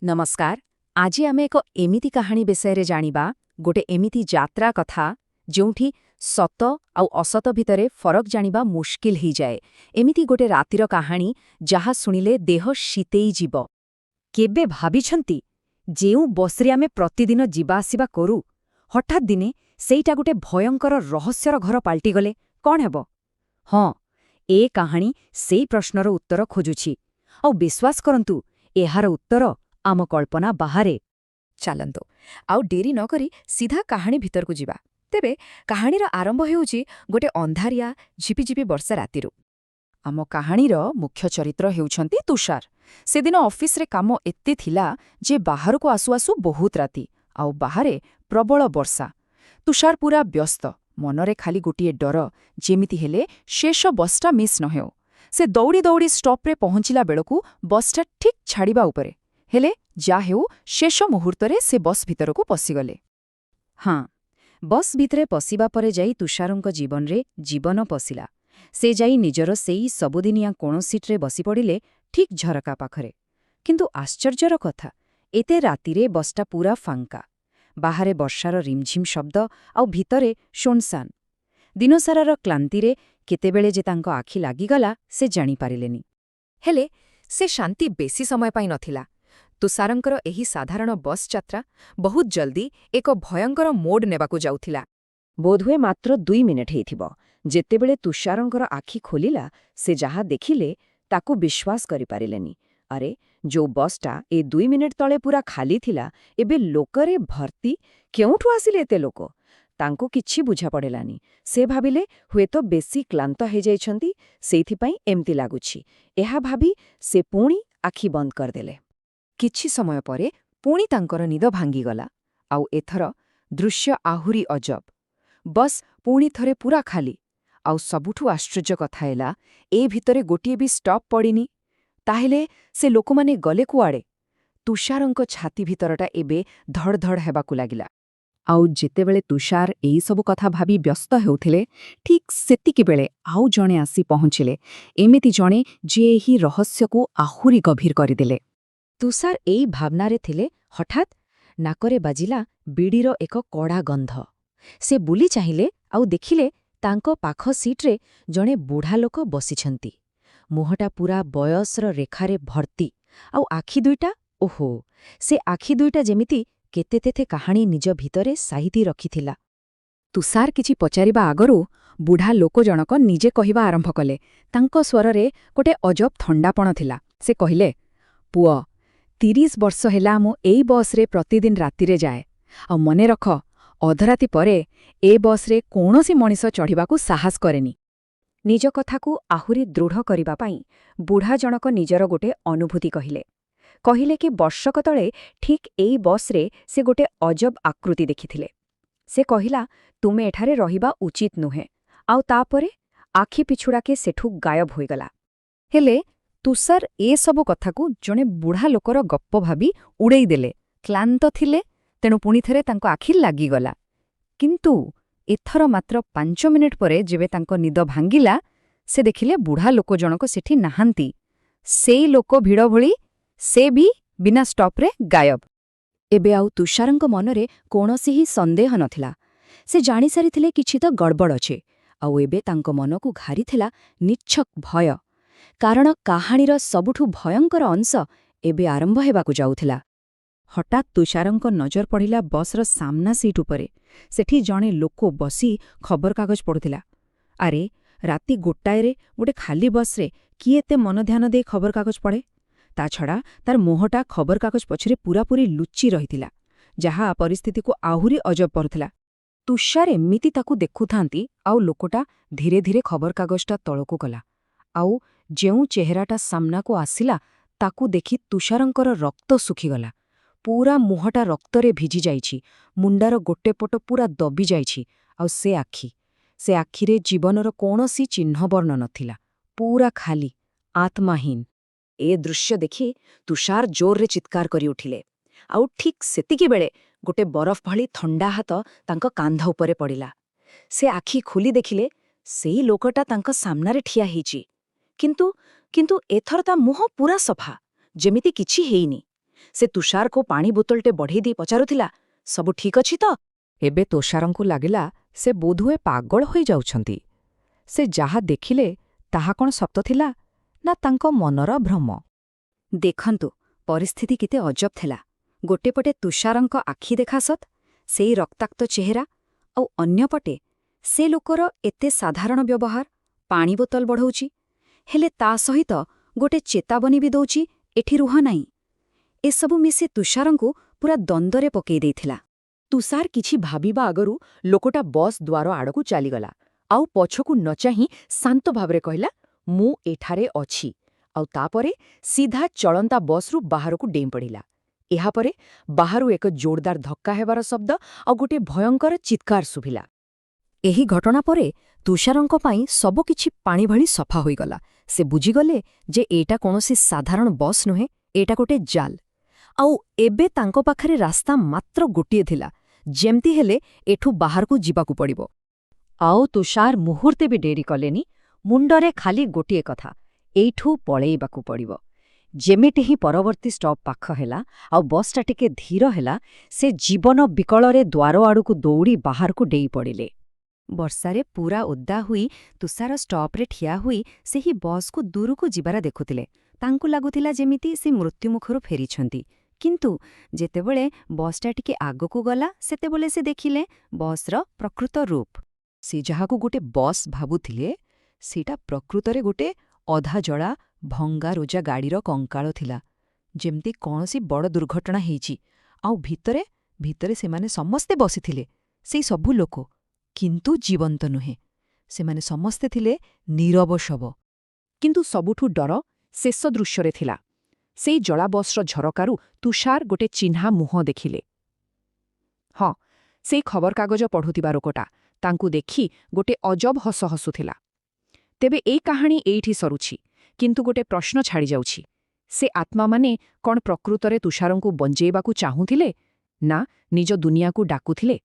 नमस्कार। आज आमे एक एमिति कहानी विषय जानिबा गोटे एमिति यात्रा कथा जोंठी सत आउ असत भितरे फरक जानिबा मुश्किल ही जाए। एमिति गोटे रातिर कहानी जहा सुनिले देह शीतेई जीव। केबे भाबिछंती जेउ बसरे आमे प्रतिदिन जीवा आसिबा करू हठात दिने सेइटा गोटे भयंकर रहस्यर घर पाल्टी गले कौन हेबो? हाँ, ए कहानी सेई प्रश्नर उत्तर खोजुछि आउ विश्वास करंतु एहार उत्तर आम कल्पना बाहरे। चलंतु आउ डेरी न करी सीधा कहानी भीतर को जिबा। तेबे कहानीर आरंभ हेउछि गोटे अंधारिया झिपिझिपि वर्षा रातिरु। आम कहानीर मुख्य चरित्र हेउछंती तुषार। से दिन ऑफिस रे काम एत्ते थिला जे बाहर को आसु आसु बहुत राति आउ बाहरे प्रबल वर्षा। तुषार पूरा व्यस्त, मनरे खाली गोटिए डर जेमिति हेले शेष बसटा मिस न हेउ। से दौड़ी दौड़ी स्टॉप रे पहुंचिला बेलकू बसटा ठीक छाड़िबा उपरे। हेले जा हेउ शेष मुहूर्तरे से बस भितरकू पसिगले। हाँ, बस भितरे पसिबा परे जाई तुषारंक जीवनरे जीवन पसिला। से जाई निजर सेई सबुदिनिया कोण सीट्रे बसी पड़िले ठीक झरका पाखरे। किंतु आश्चर्यर कथा, एते रातिरे बसटा पूरा फांका। बाहारे वर्षार रिमझिम शब्द आउ भितरे शोनसान। दिनसारार क्लांतिरे केतेबेले जे तांको आखि लागिगला से जानी पारिलेनी। हेले से शांति बेसी समय पाई नथिला। तुषारंकर एही साधारण बस यात्रा बहुत जल्दी एक भयंकर मोड नेबाकू जाउथिला। बोधहुए मात्र 2 मिनिट हेइथिबो जेतेबेले तुषारंकर आखि खोलिला से जहा देखिले ताकू विश्वास करि पारिलेनी। अरे जो बसटा ए 2 मिनिट तले पूरा खाली थिला एबे लोकरे भर्ती केउठु आसिले एते लोक? तांको किछि बुझा पड़ेलानी। से भाबिले हुए तो बेसी क्लांत हे जाइछंती सेइथिपाई एमती लागुछि। एहा भाबी से पुणी आखि बंद करदेले। किछि समय परे पुणी तांकर निद भांगीगला। आउ एथर दृश्य आहुरी अजब। बस पुणी थरे पूरा खाली। आउ सबुठु आश्चर्य कथा हेला ए भितरे गोटिए भी स्टॉप पड़िनी। ताहेले से लोकमाने गले कुआड़े? तुषारंक छाती भितरटा एबे धड़ धड़ हेबाकू लागिला। आउ जेतेबेले तुषार एई सबु कथा भाबी व्यस्त हेउथिले ठीक सेतिकी बेले आउ जणे आसी पहुंचिले। एमिति जणे जे एही रहस्यकू आहुरी गभीर करिदेले। तुषार एई भावनारे थिले हठात नाकरे बाजिला बीड़ीर एक कड़ा गंध। से बुली चाहिले आउ देखिले तांको पाख सीट्रे जणे बुढ़ा लोक बसिछंती। मुहटा पूरा बयसर रेखारे भर्ती आउ आखि दुईटा ओहो से आखि दुईटा जेमिति केते तेथे काहानी निज भितरे साहिती रखिथिला। तुषार किछि पचारिबा आगरू बुढ़ा लोक जनक निजे कहिबा आरंभ कले। तांको स्वररे गोटे अजब थंडापण थिला। से कहिले, पुआ 30 वर्ष हेला मु एई बसरे प्रतिदिन रातिरे जाए आ मने रख अधराति परे ए बसरे कौनसी मनिष चढ़िबाकू साहस करेनी। निज कथाकू आहुरी दृढ़ करिबा पाई बुढ़ा जनक निजर गोटे अनुभूति कहिले। कहिले कि वर्षक तले ठीक एई बसरे से गोटे अजब आकृति देखिथिले। से कहिला, तुमे एठारे रहिबा उचित नुहे। आउ तापरे आखि पिछुड़ाके सेठू गायब होइगला। हेले तुषार ए सबु कथाकू जणे बुढ़ा लोकर गप्प भाबी उड़ेई देले। क्लांत थिले तेणु पुणी थरे तांको आखि लागिगला। किंतु एथर मात्र 5 मिनिट परे जेबे तांको निद भांगिला से देखिले बुढ़ा लोक जनक सेठी नाहांती। सेई लोक भिड़ भଳି से भी बिना स्टॉपरे गायब। एबे आउ तुषारंक मनरे कौनसी ही संदेह नथिला। से जानी सारिथिले किछि तो गड़बड़ अछि। आउ एबे तांको मनकू घारिथिला निच्छक भय। कारण काहानीर सबुठु भयंकर अंश एबे आरंभ हेबाकू जाउथिला। हठात तुषारंक नजर पड़िला बसर सामना सीट उपरे। सेठी जणे लोक बसी खबरकागज पढ़ुथिला। अरे राति गोटाएरे गोटे खाली बसरे किए एते मन ध्यान दे खबरकागज पढ़े? ता छड़ा तार मुहटा खबरकागज पछरे पूरापूरी लुचि रहिथिला, जहा परिस्थिति को आहुरी अजब परुथिला। तुषार एमिति ताकू देखुथांती आउ लोकटा धीरे धीरे खबरकागजटा तळकू गला। आउ जेउ चेहराटा सामनाको आसिला ताकू देखि तुषारंकर रक्त सुखीगला। पूरा मुहटा रक्तरे भिजी जाइछि। मुंडार गोटे पट पूरा दबी जाइछि। आउ से आखिरे जीवनर कौनसी चिन्ह बर्ण नथिला। पूरा खाली, आत्माहीन। ए दृश्य देखि तुषार जोर रे चित्कार करि उठिले। आउ ठीक सेतिकी बेले गोटे बरफ भली थंडा हाथ तांको कांध उपरे पड़िला। से आखि खोली देखिले सेई लोकटा तांको सामनारे ठिया ହେଇଛି। किंतु एथर ता मुह पूरा सफा, जेमिति किछि हेइनी। ସେ ତୁଷାରକୁ ପାଣି ବୋତଲଟେ ବଢ଼େଇ ଦେଇ ପଚାରୁଥିଲା, ସବୁ ଠିକ୍ ଅଛି ତ? ଏବେ ତୁଷାରଙ୍କୁ ଲାଗିଲା ସେ ବୋଧହୁଏ ପାଗଳ ହୋଇଯାଉଛନ୍ତି। ସେ ଯାହା ଦେଖିଲେ ତାହା କ'ଣ ସତ ଥିଲା ନା ତାଙ୍କ ମନର ଭ୍ରମ? ଦେଖନ୍ତୁ, ପରିସ୍ଥିତି କେତେ ଅଜବ ଥିଲା। ଗୋଟେପଟେ ତୁଷାରଙ୍କ ଆଖି ଦେଖାସତ୍, ସେଇ ରକ୍ତାକ୍ତ ଚେହେରା, ଆଉ ଅନ୍ୟପଟେ ସେ ଲୋକର ଏତେ ସାଧାରଣ ବ୍ୟବହାର, ପାଣି ବୋତଲ ବଢ଼ଉଛି, ହେଲେ ତା ସହିତ ଗୋଟେ ଚେତାବନୀ ବି ଦଉଛି, ଏଠି ରୁହ ନାହିଁ। ଏସବୁ ମିଶି ତୁଷାରଙ୍କୁ ପୁରା ଦ୍ୱନ୍ଦ୍ୱରେ ପକେଇ ଦେଇଥିଲା। ତୁଷାର କିଛି ଭାବିବା ଆଗରୁ ଲୋକଟା ବସ୍ ଦ୍ୱାର ଆଡ଼କୁ ଚାଲିଗଲା, ଆଉ ପଛକୁ ନ ଚାହିଁ ଶାନ୍ତ ଭାବରେ କହିଲା, ମୁଁ ଏଠାରେ ଅଛି। ଆଉ ତାପରେ ସିଧା ଚଳନ୍ତା ବସ୍ରୁ ବାହାରକୁ ଡେଇଁ ପଡ଼ିଲା। ଏହାପରେ ବାହାରୁ ଏକ ଜୋରଦାର ଧକ୍କା ହେବାର ଶବ୍ଦ ଆଉ ଗୋଟିଏ ଭୟଙ୍କର ଚିତ୍କାର ଶୁଭିଲା। ଏହି ଘଟଣା ପରେ ତୁଷାରଙ୍କ ପାଇଁ ସବୁକିଛି ପାଣି ଭଳି ସଫା ହୋଇଗଲା। ସେ ବୁଝିଗଲେ ଯେ ଏଇଟା କୌଣସି ସାଧାରଣ ବସ୍ ନୁହେଁ, ଏଇଟା ଗୋଟେ ଜାଲ। ଆଉ ଏବେ ତାଙ୍କ ପାଖରେ ରାସ୍ତା ମାତ୍ର ଗୋଟିଏ ଥିଲା, ଯେମିତି ହେଲେ ଏଠୁ ବାହାରକୁ ଯିବାକୁ ପଡ଼ିବ। ଆଉ ତୁଷାର ମୁହୂର୍ତ୍ତେ ବି ଡେରି କଲେନି। ମୁଣ୍ଡରେ ଖାଲି ଗୋଟିଏ କଥା, ଏଇଠୁ ପଳେଇବାକୁ ପଡ଼ିବ। ଯେମିତି ହିଁ ପରବର୍ତ୍ତୀ ଷ୍ଟପ୍ ପାଖ ହେଲା ଆଉ ବସ୍ଟା ଟିକେ ଧୀର ହେଲା, ସେ ଜୀବନ ବିକଳରେ ଦ୍ୱାର ଆଡ଼କୁ ଦୌଡ଼ି ବାହାରକୁ ଡେଇଁ ପଡ଼ିଲେ। ବର୍ଷାରେ ପୂରା ଓଦା ହୋଇ ତୁଷାର ଷ୍ଟପ୍ରେ ଠିଆ ହୋଇ ସେହି ବସ୍କୁ ଦୂରକୁ ଯିବାର ଦେଖୁଥିଲେ। ତାଙ୍କୁ ଲାଗୁଥିଲା ଯେମିତି ସେ ମୃତ୍ୟୁମୁଖରୁ ଫେରିଛନ୍ତି। କିନ୍ତୁ ଯେତେବେଳେ ବସ୍ଟା ଟିକେ ଆଗକୁ ଗଲା, ସେତେବେଳେ ସେ ଦେଖିଲେ ବସ୍ର ପ୍ରକୃତ ରୂପ। ସେ ଯାହାକୁ ଗୋଟେ ବସ୍ ଭାବୁଥିଲେ, ସେଇଟା ପ୍ରକୃତରେ ଗୋଟେ ଅଧାଜଳା ଭଙ୍ଗାରୁଜା ଗାଡ଼ିର କଙ୍କାଳ ଥିଲା। ଯେମିତି କୌଣସି ବଡ଼ ଦୁର୍ଘଟଣା ହେଇଛି। ଆଉ ଭିତରେ ଭିତରେ ସେମାନେ ସମସ୍ତେ ବସିଥିଲେ, ସେଇ ସବୁ ଲୋକ, କିନ୍ତୁ ଜୀବନ୍ତ ନୁହେଁ। ସେମାନେ ସମସ୍ତେ ଥିଲେ ନୀରବ ଶବ। କିନ୍ତୁ ସବୁଠୁ ଡର ଶେଷ ଦୃଶ୍ୟରେ ଥିଲା। ସେଇ ଜଳା ବସ୍ର ଝରକାରୁ ତୁଷାର ଗୋଟେ ଚିହ୍ନା ମୁହଁ ଦେଖିଲେ। ହଁ, ସେଇ ଖବରକାଗଜ ପଢ଼ୁଥିବା ଲୋକଟା ତାଙ୍କୁ ଦେଖି ଗୋଟେ ଅଜବ ହସ ହସୁଥିଲା। ତେବେ ଏଇ କାହାଣୀ ଏଇଠି ସରୁଛି, କିନ୍ତୁ ଗୋଟେ ପ୍ରଶ୍ନ ଛାଡ଼ିଯାଉଛି। ସେ ଆତ୍ମାମାନେ କ'ଣ ପ୍ରକୃତରେ ତୁଷାରଙ୍କୁ ବଞ୍ଚେଇବାକୁ ଚାହୁଁଥିଲେ, ନା ନିଜ ଦୁନିଆକୁ ଡାକୁଥିଲେ?